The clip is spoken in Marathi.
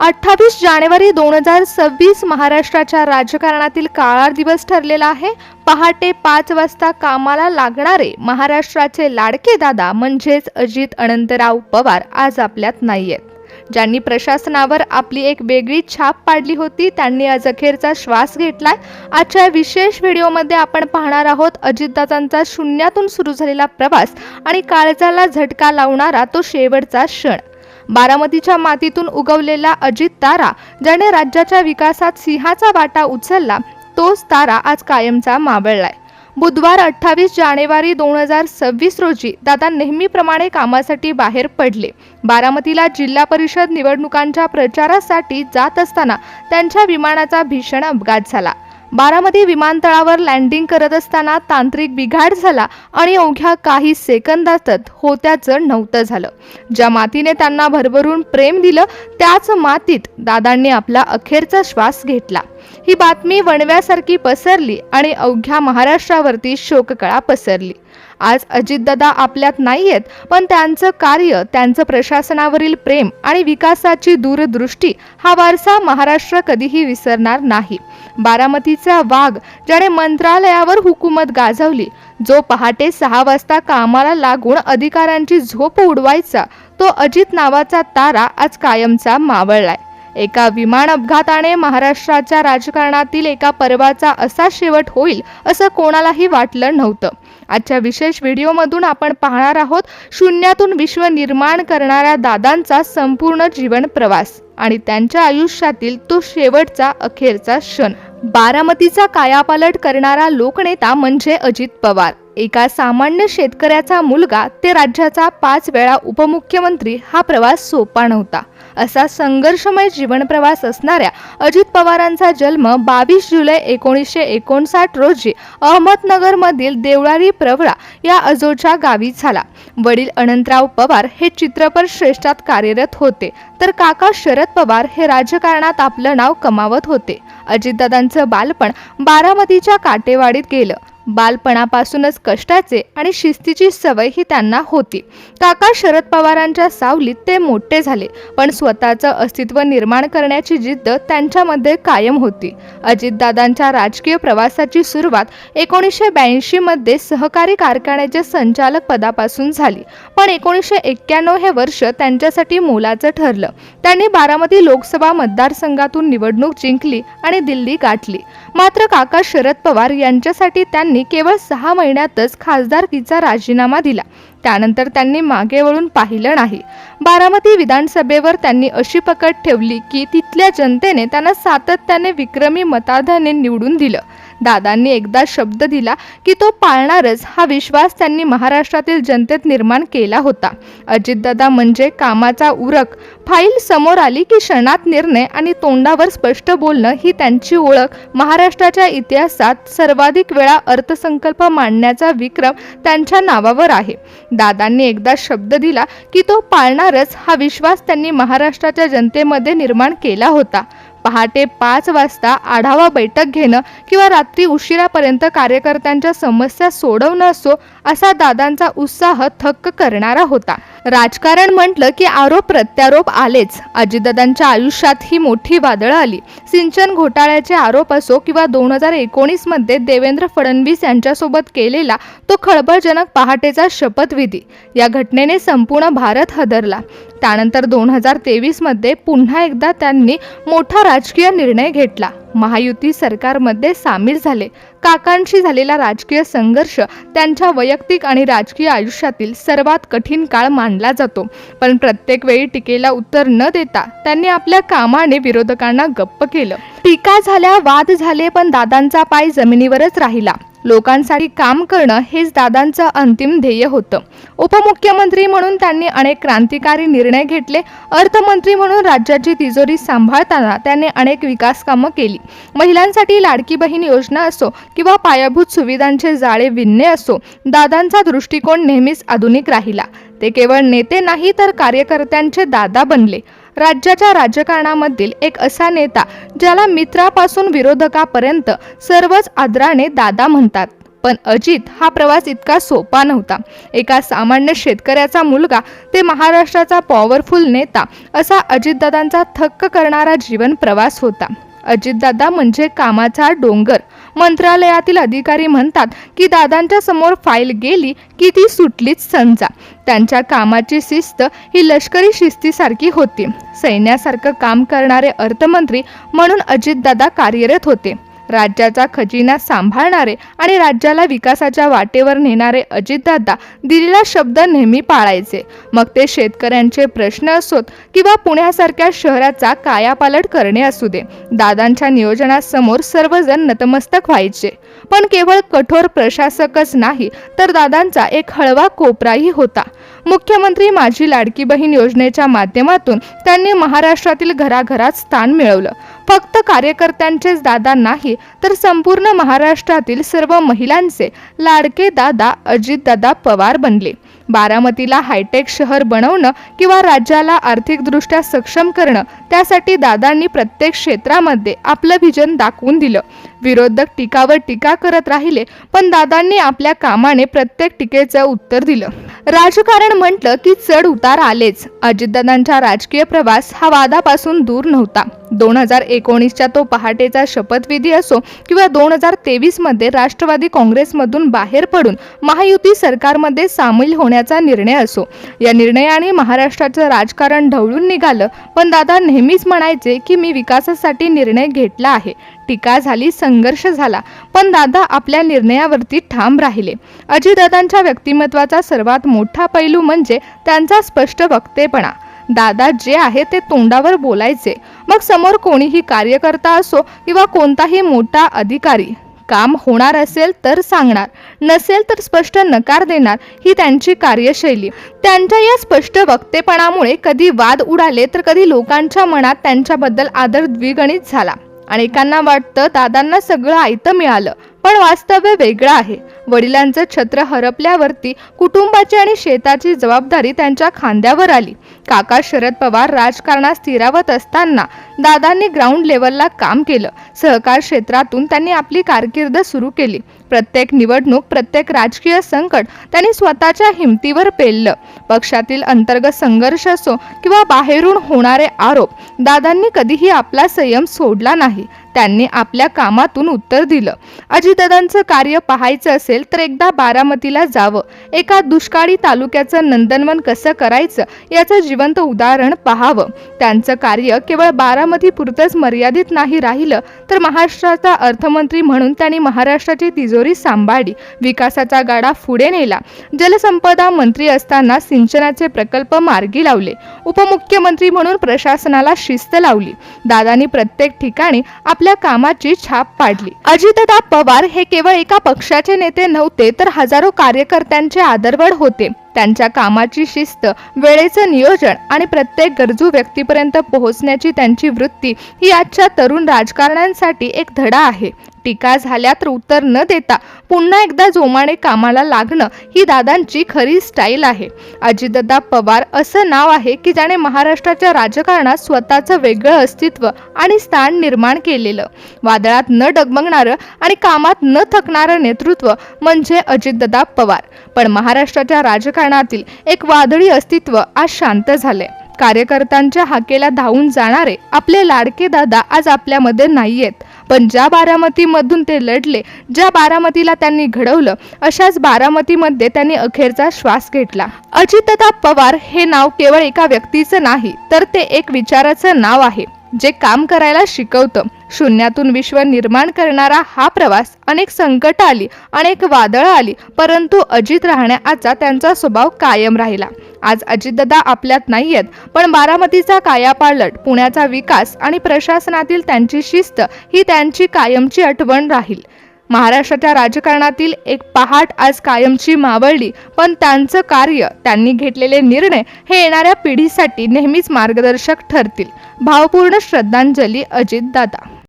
28 जानेवारी 2026 महाराष्ट्राच्या राजकारणातील काळा दिवस ठरलेला आहे। पहाटे 5 वाजता कामाला लागणारे महाराष्ट्राचे लाडके दादा म्हणजेच अजित अनंतराव पवार आज आपल्यात नाहीयेत। ज्यांनी प्रशासनावर आपली एक वेगळी छाप पाडली होती त्यांनी आज अखेरचा श्वास घेतलाय। आजच्या विशेष व्हिडिओमध्ये आपण पाहणार आहोत अजितदादांचा शून्यातून सुरू झालेला प्रवास आणि काळजाला झटका लावणारा तो शेवटचा क्षण। बारामतीच्या मातीतून उगवलेला अजित तारा ज्याने राज्याच्या विकासात सिंहाचा वाटा उचलला तोच तारा आज कायमचा मावळलाय। बुधवार 28 जानेवारी 2026 रोजी दादा नेहमीप्रमाणे कामासाठी बाहेर पडले। बारामतीला जिल्हा परिषद निवडणुकांच्या प्रचारासाठी जात असताना त्यांच्या विमानाचा भीषण अपघात झाला। बारामती विमानतळावर लँडिंग करत असताना तांत्रिक बिघाड झाला आणि अवघ्या काही सेकंदातच होत्याचं नव्हतं झालं। ज्या मातीने त्यांना भरभरून प्रेम दिलं त्याच मातीत दादांनी आपला अखेरचा श्वास घेतला। ही बातमी वणव्यासारखी पसरली आणि अवघ्या महाराष्ट्रावरती शोककळा पसरली। आज अजितदादा आपल्यात नाहीयेत, पण त्यांचं कार्य, त्यांचं प्रशासनावरील प्रेम आणि विकासाची दूरदृष्टी हा वारसा महाराष्ट्र कधीही विसरणार नाही। बारामतीचा वाघ ज्याने मंत्रालयावर हुकूमत गाजवली, जो पहाटे 6 वाजता कामाला लागून अधिकाऱ्यांची झोप उडवायचा, तो अजित नावाचा तारा आज कायमचा मावळलाय। एका विमान अपघाताने महाराष्ट्राच्या राजकारणातील एका पर्वाचा असा शेवट होईल असं कोणालाही वाटलं नव्हतं। आजच्या विशेष व्हिडिओमधून आपण पाहणार आहोत शून्यातून विश्व निर्माण करणाऱ्या दादांचा संपूर्ण जीवन प्रवास आणि त्यांच्या आयुष्यातील तो शेवटचा अखेरचा क्षण। बारामतीचा कायापालट करणारा लोकनेता म्हणजे अजित पवार। एका सामान्य शेतकऱ्याचा मुलगा ते राज्याचा 5 वेळा उपमुख्यमंत्री हा प्रवास सोपा नव्हता। असा संघर्षमय जीवन प्रवास असणाऱ्या अजित पवारांचा जन्म 22 जुलै 1959 रोजी अहमदनगर मधील देवळाली प्रवरा या आजोच्या गावी झाला। वडील अनंतराव पवार हे चित्रपट श्रेष्ठात कार्यरत होते, तर काका शरद पवार हे राजकारणात आपलं नाव कमावत होते। अजितदादांचं बालपण बारामतीच्या काटेवाडीत गेलं। बालपणापासूनच कष्टाचे आणि शिस्तीची सवय ही त्यांना होती। काका शरद पवारांच्या सावलीत ते मोठे झाले, पण स्वतःचं अस्तित्व निर्माण करण्याची जिद्द त्यांच्यामध्ये कायम होती। अजितदादांच्या राजकीय प्रवासाची सुरुवात 1982 मध्ये सहकारी कारखान्याचे संचालक पदापासून झाली, पण 1991 हे वर्ष त्यांच्यासाठी मोलाचं ठरलं। त्यांनी बारामती लोकसभा मतदारसंघातून निवडणूक जिंकली आणि दिल्ली गाठली। मात्र काका शरद पवार यांच्यासाठी त्यांनी केवळ 6 महिन्यातच खासदारकीचा राजीनामा दिला। त्यानंतर त्यांनी मागे वळून पाहिलं नाही। बारामती विधानसभेवर त्यांनी अशी पकड ठेवली की तिथल्या जनतेने त्यांना सातत्याने विक्रमी मताधाने निवडून दिलं। दादांनी एकदा शब्द दिला की तो पाळणारच हा विश्वास त्यांनी महाराष्ट्रातील जनतेत निर्माण केला होता। अजितदादा म्हणजे कामाचा उरक, फाईल समोर आली की क्षणात निर्णय आणि तोंडावर स्पष्ट बोलणं ही त्यांची ओळख। महाराष्ट्राच्या इतिहासात सर्वाधिक वेळा अर्थसंकल्प मांडण्याचा विक्रम त्यांच्या नावावर आहे। दादांनी एकदा शब्द दिला की तो पाळणारच हा विश्वास त्यांनी महाराष्ट्राच्या जनतेमध्ये निर्माण केला होता। पहाटे 5 वाजता आढावा बैठक घेणं किंवा रात्री उशिरापर्यंत कार्यकर्त्यांच्या समस्या सोडवणं असो, असा दादांचा उत्साह थक्क करणारा होता। राजकारण म्हटलं की आरोप प्रत्यारोप आलेच। अजितदादांच्या आयुष्यात ही मोठी वादळं आली। सिंचन घोटाळ्याचे आरोप असो किंवा 2019 मध्ये देवेंद्र फडणवीस यांच्यासोबत केलेला तो खळबळजनक पहाटेचा शपथविधी, या घटनेने संपूर्ण भारत हादरला। त्यानंतर 2023 मध्ये पुन्हा एकदा त्यांनी मोठा राजकीय निर्णय घेतला। महायुती सरकारमध्ये सामील झाले। काकांशी झालेला राजकीय संघर्ष त्यांच्या वैयक्तिक आणि राजकीय आयुष्यातील सर्वात कठीण काळ मानला जातो, पण प्रत्येक वेळी टीकेला उत्तर न देता त्यांनी आपल्या कामाने विरोधकांना गप्प केलं। टीका झाल्या, वाद झाले, पण दादांचा पाय जमिनीवरच राहिला। लोकांसाठी काम करणं हेच दादांचं अंतिम ध्येय होतं। उपमुख्यमंत्री म्हणून त्यांनी अनेक क्रांतिकारी निर्णय घेतले। अर्थमंत्री म्हणून राज्याची तिजोरी सांभाळताना त्यांनी अनेक विकास कामं केली। महिलांसाठी लाडकी बहीण योजना असो किंवा पायाभूत सुविधांचे जाळे विणणे असो, दादांचा दृष्टिकोन नेहमीच आधुनिक राहिला। ते केवळ नेते नाही तर कार्यकर्त्यांचे दादा बनले। राज्याच्या राजकारणामधील एक असा नेता ज्याला मित्रापासून विरोधकापर्यंत सर्वच आदराने दादा म्हणतात। पण अजित हा प्रवास इतका सोपा नव्हता. एका सामान्य शेतकऱ्याचा मुलगा ते महाराष्ट्राचा पॉवरफुल नेता असा अजितदादांचा थक्क करणारा जीवन प्रवास होता. अजितदादा म्हणजे कामाचा डोंगर. मंत्रालयातील अधिकारी म्हणतात की दादांच्या समोर फाईल गेली की ती सुटलीच समजा. त्यांच्या कामाची शिस्त ही लष्करी शिस्तीसारखी होती. सैन्यासारखं काम करणारे अर्थमंत्री म्हणून अजितदादा कार्यरत होते. राज्याचा खजिना सांभाळणारे आणि राज्याला विकासाच्या वाटेवर नेणारे अजितदादा दिलेला शब्द नेहमी पाळायचे. मग ते शेतकऱ्यांचे प्रश्न असोत किंवा पुण्यासारख्या शहराचा कायापालट करणे असू दे, दादांच्या नियोजनासमोर सर्वजण नतमस्तक व्हायचे. पण केवळ कठोर प्रशासकच नाही तर दादांचा एक हळवा कोपराही होता. मुख्यमंत्री माझी लाडकी बहीण योजनेच्या माध्यमातून त्यांनी महाराष्ट्रातील घराघरात स्थान मिळवलं. फक्त कार्यकर्त्यांचेच दादा नाही तर संपूर्ण महाराष्ट्रातील सर्व महिलांचे लाडके दादा अजितदादा पवार बनले. बारामतीला हायटेक शहर बनवणं किंवा राज्याला आर्थिकदृष्ट्या सक्षम करणं, त्यासाठी दादांनी प्रत्येक क्षेत्रामध्ये आपलं व्हिजन दाखवून दिलं. विरोधक टीकावर टीका करत राहिले, पण दादांनी आपल्या कामाने प्रत्येक टीकेचं उत्तर दिलं. राजकारण म्हटलं की चढ उतार आलेच. अजितदादांचा राजकीय प्रवास हा वादापासून दूर नव्हता. 2019च्या तो पहाटेचा शपथविधी असो किंवा 2023 मध्ये राष्ट्रवादी काँग्रेसमधून बाहेर पडून महायुती सरकारमध्ये सामील होण्याचा निर्णय असो, या निर्णयाने महाराष्ट्राचं राजकारण ढवळून निघालं. पण दादा नेहमीच म्हणायचे की मी विकासासाठी निर्णय घेतला आहे. टीका झाली, संघर्ष झाला, पण दादा आपल्या निर्णयावरती ठाम राहिले. अजितदादांच्या व्यक्तिमत्वाचा सर्वात मोठा पैलू म्हणजे त्यांचा स्पष्ट वक्तेपणा. दादा जे आहे ते तोंडावर बोलायचे. मग समोर कोणीही कार्यकर्ता असो किंवा कोणताही मोठा अधिकारी. काम होणार असेल तर सांगणार, नसेल तर स्पष्ट नकार देणार, ही त्यांची कार्यशैली. त्यांच्या या स्पष्ट वक्तेपणामुळे कधी वाद उडाले तर कधी लोकांच्या मनात त्यांच्याबद्दल आदर द्विगुणित झाला. अनेकांना वाटतं दादांना सगळं आयतं मिळालं, पण वास्तव्य वेगळं आहे. वडिलांचं छत्र हरपल्यावरती कुटुंबाची आणि शेताची जबाबदारी त्यांच्या खांद्यावर आली. काका शरद पवार राजकारणात स्थिरावत असताना दादांनी ग्राउंड लेवलला काम केलं. सहकार क्षेत्रातून त्यांनी आपली कारकीर्द सुरू केली. प्रत्येक निवडणूक, प्रत्येक राजकीय संकट त्यांनी स्वतःच्या हिमतीवर पेललं. पक्षातील अंतर्गत संघर्ष असो किंवा बाहेरून होणारे आरोप, दादांनी कधीही आपला संयम सोडला नाही. त्यांनी आपल्या कामातून उत्तर दिलं. अजितदादांचं कार्य पाहायचं असेल तर एकदा बारामतीला जावं. एका दुष्काळी तालुक्याचं नंदनवन कसं करायचं याचं जिवंत उदाहरण पाहावं. त्यांचं कार्य केवळ बारामती पुरतंच मर्यादित नाही राहिलं, तर महाराष्ट्राचा अर्थमंत्री म्हणून त्यांनी महाराष्ट्राची तिजोरी सांभाळली, विकासाचा गाडा पुढे नेला. जलसंपदा मंत्री असताना सिंचनाचे प्रकल्प मार्गी लावले. उपमुख्यमंत्री म्हणून प्रशासनाला शिस्त लावली. दादांनी प्रत्येक ठिकाणी आपल्या कामाची छाप पाडली. अजितदादा पवार हे केवळ एका पक्षाचे नेते नव्हते तर हजारो कार्यकर्त्यांचे आदरवड होते. त्यांच्या कामाची शिस्त, वेळेचं नियोजन आणि प्रत्येक गरजू व्यक्तीपर्यंत पोहोचण्याची त्यांची वृत्ती ही आजच्या तरुण राजकारण्यांसाठी एक धडा आहे. टीका झाल्या तर उत्तर न देता पुन्हा एकदा जोमाने कामाला लागणं ही दादांची खरी स्टाईल आहे. अजितदादा पवार असं नाव आहे की ज्याने महाराष्ट्राच्या राजकारणात स्वतःचं वेगळं अस्तित्व आणि स्थान निर्माण केलेलं. वादळात न डगमगणारं आणि कामात न थकणारं नेतृत्व म्हणजे अजितदादा पवार. पण महाराष्ट्राच्या राजकारणातील एक वादळी अस्तित्व आज शांत झाले. कार्यकर्त्यांच्या हाकेला धावून जाणारे आपले लाडके दादा आज आपल्यामध्ये नाहीयेत. पण ज्या बारामतीमधून ते लढले, ज्या बारामतीला त्यांनी घडवलं, अशाच बारामतीमध्ये त्यांनी अखेरचा श्वास घेतला. अजितदादा पवार हे नाव केवळ एका व्यक्तीचं नाही तर ते एक विचाराचं नाव आहे, जे काम करायला शिकवतं. शून्यातून विश्व निर्माण करणारा हा प्रवास अनेक संकट आली, अनेक वादळं आली, परंतु अजित राहण्याचा त्यांचा स्वभाव कायम राहिला. आज अजितदादा आपल्यात नाहीयेत, पण बारामतीचा कायापालट, पुण्याचा विकास आणि प्रशासनातील त्यांची शिस्त ही त्यांची कायमची आठवण राहील. महाराष्ट्राच्या राजकारणातील एक पहाट आज कायमची मावळली, पण त्यांचं कार्य, त्यांनी घेतलेले निर्णय हे येणाऱ्या पिढीसाठी नेहमीच मार्गदर्शक ठरतील. भावपूर्ण श्रद्धांजली, अजितदादा.